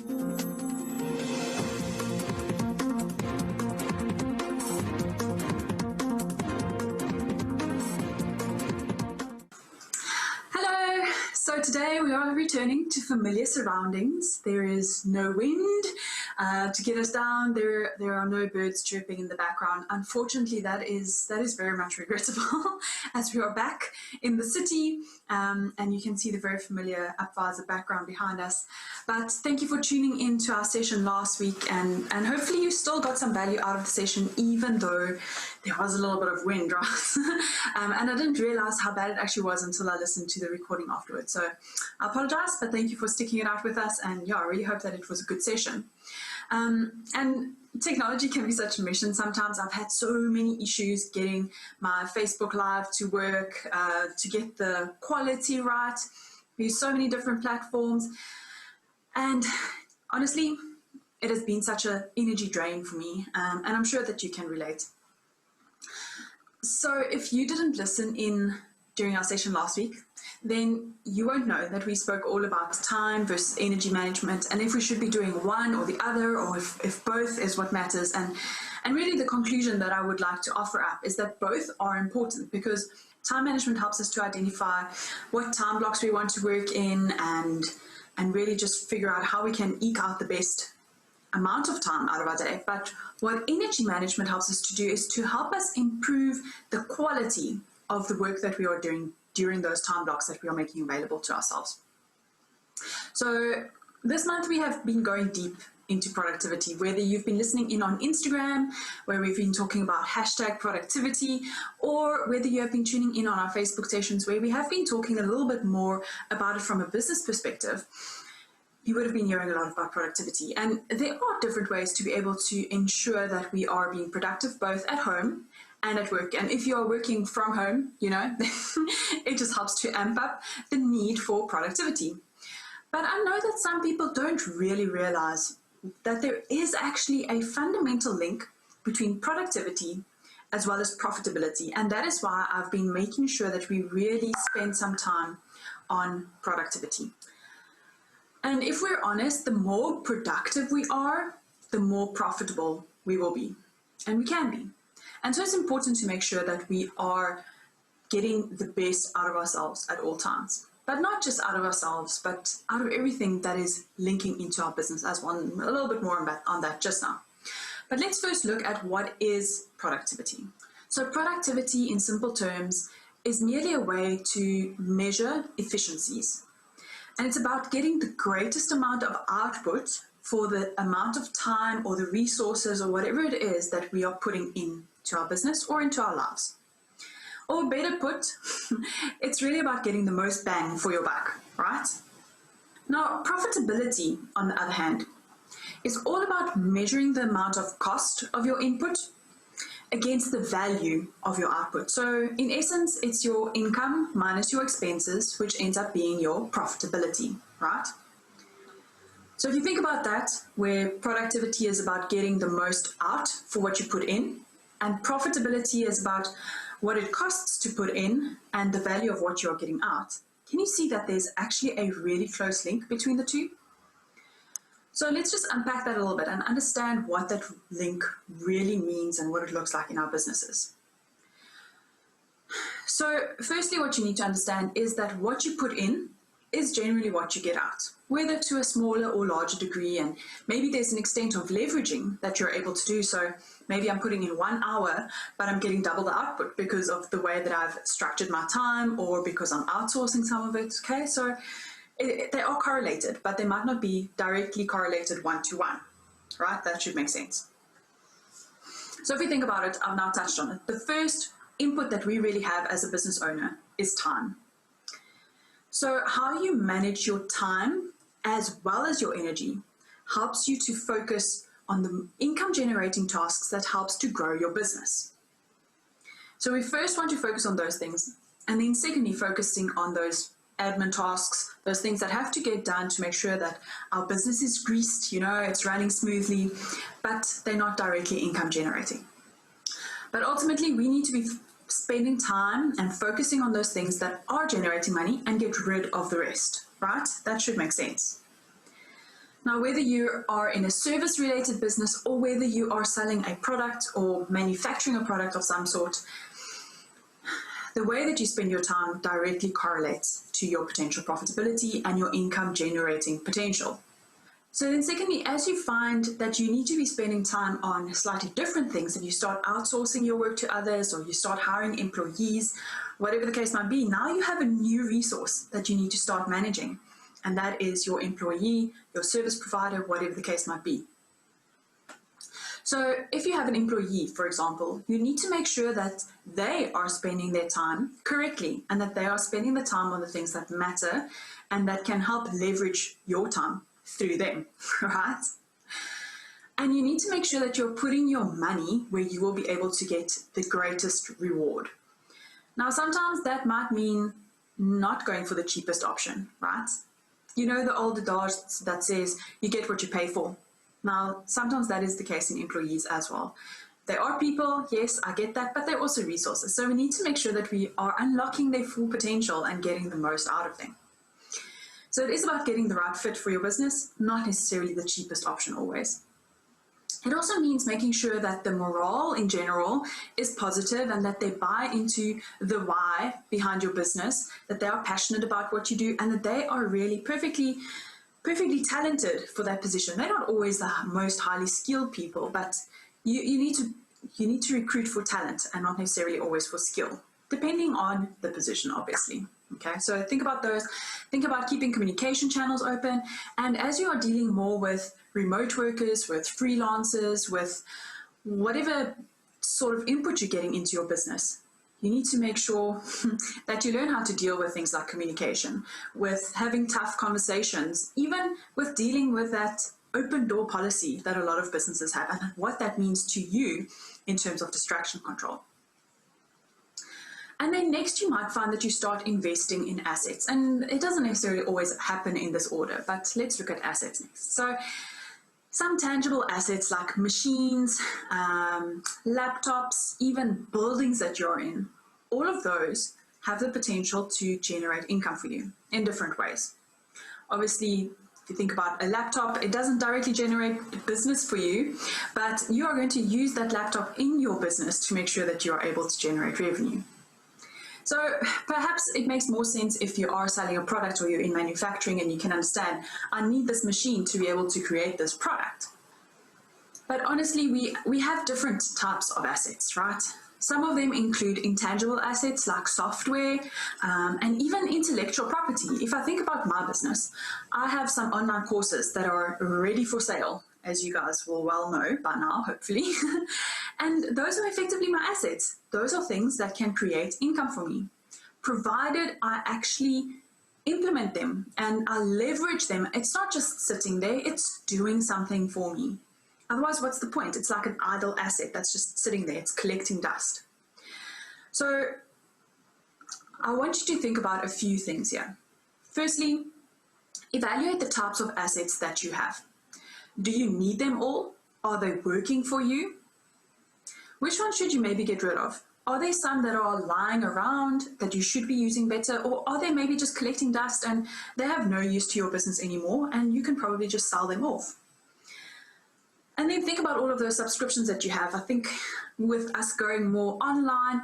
Hello! So today we are returning to familiar surroundings. There is no wind to get us down. There are no birds chirping in the background. Unfortunately, that is very much regrettable as we are back in the city, and you can see the very familiar UPvisor background behind us. But thank you for tuning in to our session last week, and hopefully you still got some value out of the session, even though there was a little bit of wind, right? And I didn't realize how bad it actually was until I listened to the recording afterwards. So I apologize, but thank you for sticking it out with us. And yeah, I really hope that it was a good session. And technology can be such a mission. Sometimes I've had so many issues getting my Facebook Live to work, to get the quality right. We use so many different platforms. And honestly, it has been such an energy drain for me. And I'm sure that you can relate. So if you didn't listen in during our session last week, then you won't know that we spoke all about time versus energy management, and if we should be doing one or the other, or if both is what matters. And really the conclusion that I would like to offer up is that both are important, because time management helps us to identify what time blocks we want to work in and really just figure out how we can eke out the best amount of time out of our day. But what energy management helps us to do is to help us improve the quality of the work that we are doing during those time blocks that we are making available to ourselves. So this month we have been going deep into productivity, whether you've been listening in on Instagram, where we've been talking about #productivity, or whether you have been tuning in on our Facebook sessions, where we have been talking a little bit more about it from a business perspective. You would have been hearing a lot about productivity, and there are different ways to be able to ensure that we are being productive both at home and at work. And if you are working from home, you know, it just helps to amp up the need for productivity. But I know that some people don't really realize that there is actually a fundamental link between productivity as well as profitability. And that is why I've been making sure that we really spend some time on productivity. And if we're honest, the more productive we are, the more profitable we will be. And we can be. And so it's important to make sure that we are getting the best out of ourselves at all times. But not just out of ourselves, but out of everything that is linking into our business, as a little bit more on that just now. But let's first look at what is productivity. So productivity, in simple terms, is merely a way to measure efficiencies. And it's about getting the greatest amount of output for the amount of time or the resources or whatever it is that we are putting into our business or into our lives. Or better put, it's really about getting the most bang for your buck, right? Now, profitability, on the other hand, is all about measuring the amount of cost of your input against the value of your output. So in essence, it's your income minus your expenses, which ends up being your profitability, right? So if you think about that, where productivity is about getting the most out for what you put in, and profitability is about what it costs to put in and the value of what you're getting out, can you see that there's actually a really close link between the two? So let's just unpack that a little bit and understand what that link really means and what it looks like in our businesses. So firstly, what you need to understand is that what you put in is generally what you get out, whether to a smaller or larger degree, and maybe there's an extent of leveraging that you're able to do. So maybe I'm putting in 1 hour, but I'm getting double the output because of the way that I've structured my time or because I'm outsourcing some of it, okay? So they are correlated, but they might not be directly correlated one-to-one, right? That should make sense. So if we think about it, I've now touched on it. The first input that we really have as a business owner is time. So how you manage your time as well as your energy helps you to focus on the income generating tasks that helps to grow your business. So we first want to focus on those things, and then secondly, focusing on those admin tasks, those things that have to get done to make sure that our business is greased, you know, it's running smoothly, but they're not directly income generating. But ultimately, we need to be spending time and focusing on those things that are generating money and get rid of the rest, right? That should make sense. Now, whether you are in a service-related business or whether you are selling a product or manufacturing a product of some sort, the way that you spend your time directly correlates to your potential profitability and your income generating potential. So then secondly, as you find that you need to be spending time on slightly different things and you start outsourcing your work to others or you start hiring employees, whatever the case might be, now you have a new resource that you need to start managing. And that is your employee, your service provider, whatever the case might be. So if you have an employee, for example, you need to make sure that they are spending their time correctly and that they are spending the time on the things that matter and that can help leverage your time through them, right? And you need to make sure that you're putting your money where you will be able to get the greatest reward. Now, sometimes that might mean not going for the cheapest option, right? You know the old adage that says you get what you pay for. Now, sometimes that is the case in employees as well. They are people, yes, I get that, but they're also resources. So we need to make sure that we are unlocking their full potential and getting the most out of them. So it is about getting the right fit for your business, not necessarily the cheapest option always. It also means making sure that the morale in general is positive and that they buy into the why behind your business, that they are passionate about what you do, and that they are really perfectly talented for that position. They're not always the most highly skilled people, but you need to recruit for talent and not necessarily always for skill, depending on the position, obviously. Okay, so think about those. Think about keeping communication channels open. And as you are dealing more with remote workers, with freelancers, with whatever sort of input you're getting into your business, you need to make sure that you learn how to deal with things like communication, with having tough conversations, even with dealing with that open door policy that a lot of businesses have and what that means to you in terms of distraction control. And then next you might find that you start investing in assets, and it doesn't necessarily always happen in this order, but let's look at assets next. So some tangible assets like machines, laptops, even buildings that you're in, all of those have the potential to generate income for you in different ways. Obviously, if you think about a laptop, it doesn't directly generate business for you, but you are going to use that laptop in your business to make sure that you're able to generate revenue. So perhaps it makes more sense if you are selling a product or you're in manufacturing and you can understand, I need this machine to be able to create this product. But honestly, we have different types of assets, right? Some of them include intangible assets like software and even intellectual property. If I think about my business, I have some online courses that are ready for sale, as you guys will well know by now, hopefully. And those are effectively my assets. Those are things that can create income for me, provided I actually implement them and I leverage them. It's not just sitting there, it's doing something for me. Otherwise, what's the point? It's like an idle asset that's just sitting there, it's collecting dust. So I want you to think about a few things here. Firstly, evaluate the types of assets that you have. Do you need them all? Are they working for you? Which one should you maybe get rid of? Are there some that are lying around that you should be using better, or are they maybe just collecting dust and they have no use to your business anymore and you can probably just sell them off? And then think about all of those subscriptions that you have. I think with us going more online,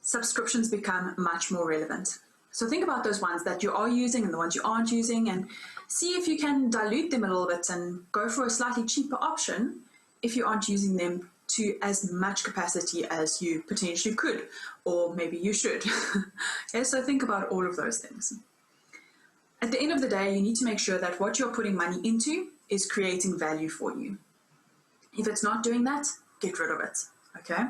subscriptions become much more relevant. So think about those ones that you are using and the ones you aren't using, and see if you can dilute them a little bit and go for a slightly cheaper option if you aren't using them to as much capacity as you potentially could, or maybe you should. Okay, so think about all of those things. At the end of the day, you need to make sure that what you're putting money into is creating value for you. If it's not doing that, get rid of it, okay?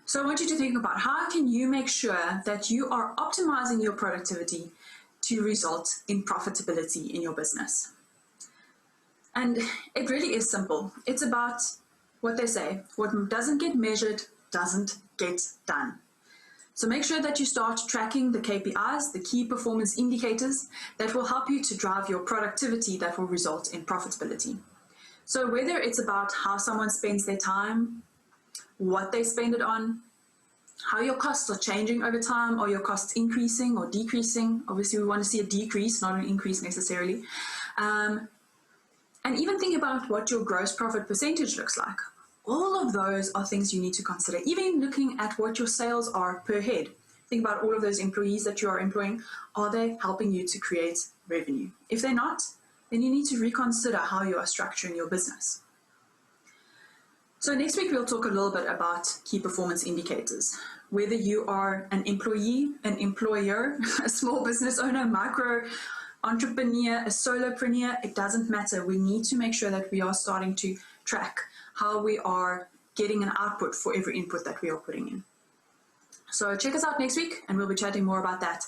So I want you to think about how can you make sure that you are optimizing your productivity to result in profitability in your business. And it really is simple. It's about what they say, what doesn't get measured doesn't get done. So make sure that you start tracking the KPIs, the key performance indicators that will help you to drive your productivity that will result in profitability. So whether it's about how someone spends their time, what they spend it on, how your costs are changing over time, or your costs increasing or decreasing. Obviously, we want to see a decrease, not an increase necessarily. And even think about what your gross profit percentage looks like. All of those are things you need to consider. Even looking at what your sales are per head. Think about all of those employees that you are employing. Are they helping you to create revenue? If they're not, then you need to reconsider how you are structuring your business. So next week, we'll talk a little bit about key performance indicators. Whether you are an employee, an employer, a small business owner, micro entrepreneur, a solopreneur, it doesn't matter. We need to make sure that we are starting to track how we are getting an output for every input that we are putting in. So check us out next week and we'll be chatting more about that.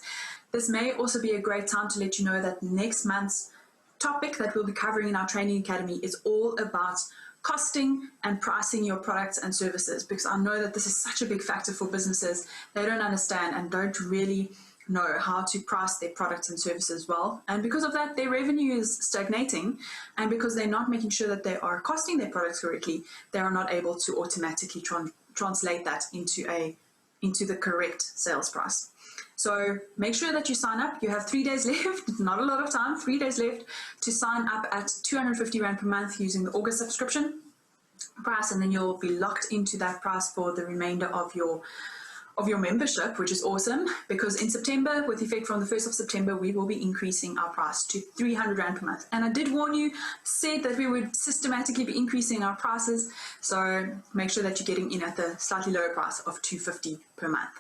This may also be a great time to let you know that next month's topic that we'll be covering in our training academy is all about costing and pricing your products and services, because I know that this is such a big factor for businesses. They don't understand and don't really know how to price their products and services well, and because of that their revenue is stagnating, and because they're not making sure that they are costing their products correctly, they are not able to automatically translate that into the correct sales price. So make sure that you sign up. You have 3 days left, not a lot of time, 3 days left to sign up at 250 Rand per month using the August subscription price, and then you'll be locked into that price for the remainder of your membership, which is awesome, because in September, with effect from the 1st of September, we will be increasing our price to 300 Rand per month. And I did warn you, said that we would systematically be increasing our prices, so make sure that you're getting in at the slightly lower price of 250 per month.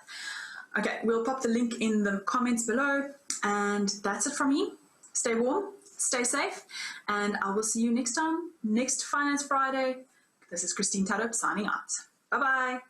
Okay, we'll pop the link in the comments below, and that's it from me. Stay warm, stay safe, and I will see you next time, next Finance Friday. This is Kristine Tudhope signing out. Bye-bye.